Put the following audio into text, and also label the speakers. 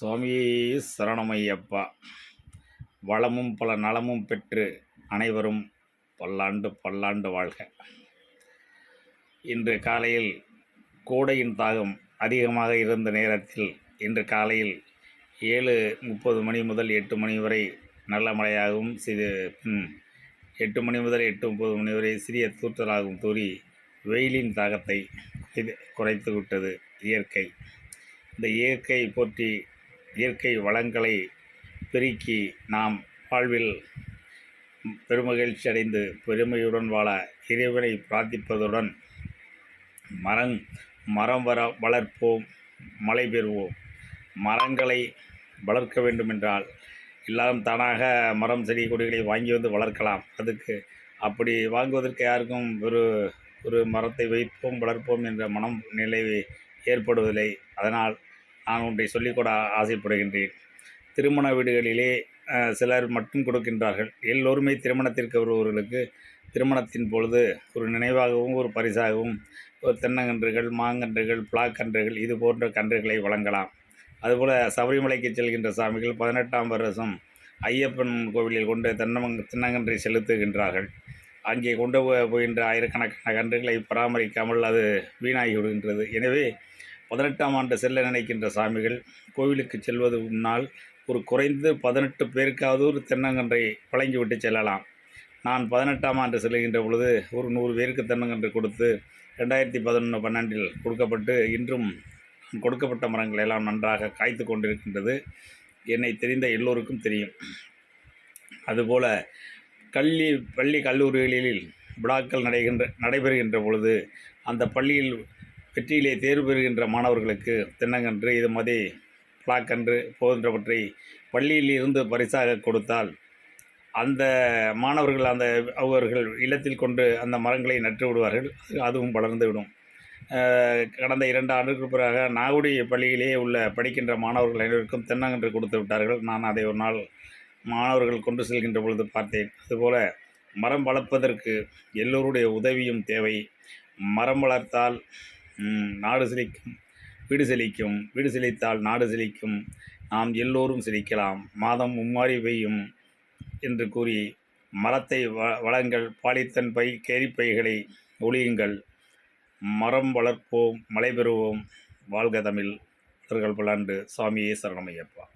Speaker 1: சுவாமியே சரணமையப்பா. வளமும் பல நலமும் பெற்று அனைவரும் பல்லாண்டு பல்லாண்டு வாழ்க. இன்று காலையில் கோடையின் தாகம் அதிகமாக இருந்த நேரத்தில் இன்று காலையில் 7:30 மணி முதல் 8 மணி வரை நல்ல மழையாகவும் 8 மணி முதல் 8:30 மணி வரை சிறிய தூற்றலாகவும் தூறி வெயிலின் தாகத்தை குறைத்து விட்டது இயற்கை. இந்த இயற்கை போற்றி இயற்கை வளங்களை பெருக்கி நாம் வாழ்வில் பெருமகிழ்ச்சி அடைந்து பெருமையுடன் வாழ இறைவனை பிரார்த்திப்பதுடன் மரம் வளர்ப்போம், மழை பெறுவோம். மரங்களை வளர்க்க வேண்டுமென்றால் எல்லாரும் தானாக மரம் செடி கொடிகளை வாங்கி வந்து வளர்க்கலாம். அப்படி வாங்குவதற்கு யாருக்கும் ஒரு மரத்தை வளர்ப்போம் என்ற மனம் நிலை ஏற்படுவதில்லை. அதனால் நான் ஒன்றை சொல்லிக்கூட ஆசைப்படுகின்றேன். திருமண வீடுகளிலே சிலர் மட்டும் கொடுக்கின்றார்கள். எல்லோருமே திருமணத்திற்கு வருபவர்களுக்கு திருமணத்தின் பொழுது ஒரு நினைவாகவும் ஒரு பரிசாகவும் ஒரு தென்னங்கன்றுகள், மாங்கன்றுகள், பிளாக்கன்றுகள் இது போன்ற கன்றுகளை வழங்கலாம். அதுபோல் சபரிமலைக்கு செல்கின்ற சாமிகள் 18ஆம் வருஷம் ஐயப்பன் கோவிலில் கொண்டு தென்னங்கன்றை செலுத்துகின்றார்கள். அங்கே கொண்டு போகின்ற ஆயிரக்கணக்கான கன்றுகளை பராமரிக்காமல் அது வீணாகி விடுகின்றது. எனவே 18ஆம் ஆண்டு செல்ல நினைக்கின்ற சாமிகள் கோவிலுக்கு செல்வது முன்னால் ஒரு குறைந்து 18 பேருக்காவது ஒரு தென்னங்கன்றை வழங்கிவிட்டு செல்லலாம். நான் 18ஆம் ஆண்டு செல்கின்ற பொழுது ஒரு 100 பேருக்கு தென்னங்கன்று கொடுத்து 2011-12 கொடுக்கப்பட்டு இன்றும் கொடுக்கப்பட்ட மரங்கள் எல்லாம் நன்றாக காய்த்து கொண்டிருக்கின்றது. என்னை தெரிந்த எல்லோருக்கும் தெரியும். அதுபோல் பள்ளி கல்லூரிகளில் விழாக்கள் நடைபெறுகின்ற பொழுது அந்த பள்ளியில் வெற்றியிலே தேர்வு பெறுகின்ற மாணவர்களுக்கு தென்னங்கன்று இது மாதிரி பிளாக்கன்று போன்றவற்றை பள்ளியில் இருந்து பரிசாக கொடுத்தால் அந்த மாணவர்கள் அவர்கள் இல்லத்தில் கொண்டு அந்த மரங்களை நட்டு விடுவார்கள். அதுவும் வளர்ந்து விடும். கடந்த 2 ஆண்டுகளுக்கு பிறகு நாகுடி பள்ளியிலே படிக்கின்ற மாணவர்கள் அனைவருக்கும் தென்னங்கன்று கொடுத்து விட்டார்கள். நான் அதை ஒரு நாள் மாணவர்கள் கொண்டு செல்கின்ற பொழுது பார்த்தேன். அதுபோல் மரம் வளர்ப்பதற்கு எல்லோருடைய உதவியும் தேவை. மரம் வளர்த்தால் நாடு செழிக்கும், வீடு செழிக்கும், வீடு செழித்தால் நாடு செழிக்கும், நாம் எல்லோரும் செழிக்கலாம், மாதம் மும்மாரி பெய்யும் என்று கூறி மரத்தை வளங்கள். பாலித்தன் பை கேரிப்பைகளை ஒழியுங்கள். மரம் வளர்ப்போம், மழை பெறுவோம். வாழ்க தமிழ். பல்லாண்டு. சுவாமியே சரணமையப்பா.